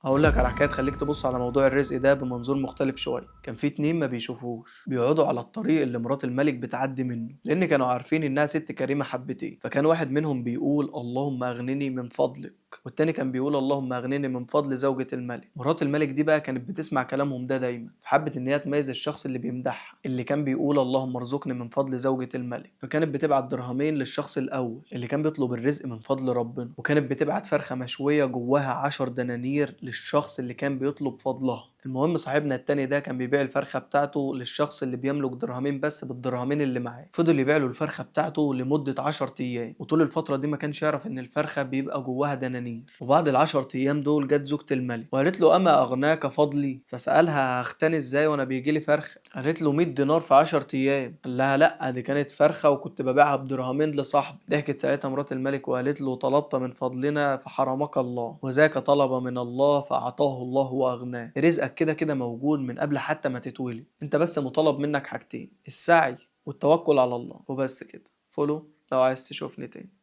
هقول لك على حكايه تخليك تبص على موضوع الرزق ده بمنظور مختلف شويه. كان في اتنين ما بيشوفوش بيقعدوا على الطريق اللي مرات الملك بتعدي منه، لان كانوا عارفين انها ست كريمه حبتين. فكان واحد منهم بيقول اللهم اغنني من فضلك، والتاني كان بيقول اللهم اغنني من فضل زوجة الملك. مرات الملك دي بقى كانت بتسمع كلامهم ده دايما، فحبت ان هي تميز الشخص اللي بيمدحها اللي كان بيقول اللهم ارزقني من فضل زوجة الملك، فكانت بتبعت درهمين للشخص الاول اللي كان بيطلب الرزق من فضل ربنا، وكانت بتبعت فرخة مشوية جواها 10 دنانير للشخص اللي كان بيطلب فضلها. المهم صاحبنا التاني ده كان بيبيع الفرخة بتاعته للشخص اللي بيملك درهمين بس بالدرهمين اللي معاه. فضل يبيع له الفرخة بتاعته لمدة 10 أيام، وطول الفترة دي ما كانش يعرف إن الفرخة بيبقى جواها دنانير. وبعد ال10 أيام دول جت زوجة الملك وقالت له أما أغناك فضلي؟ فسألها هختني إزاي وأنا بيجيلي فرخة؟ قالت له 100 دينار في 10 أيام. قال لها لأ، دي كانت فرخة وكنت ببيعها بدرهمين لصاحبي. ضحكت ساعتها مرات الملك وقالت له طلبت من فضلنا فحرمك الله، وذاك طلب من الله فأعطاه الله وأغناه. رزقك كده كده موجود من قبل حتى ما تتولد، انت بس مطالب منك حاجتين: السعي والتوكل على الله. وبس كده. فولو لو عايز تشوفني تاني.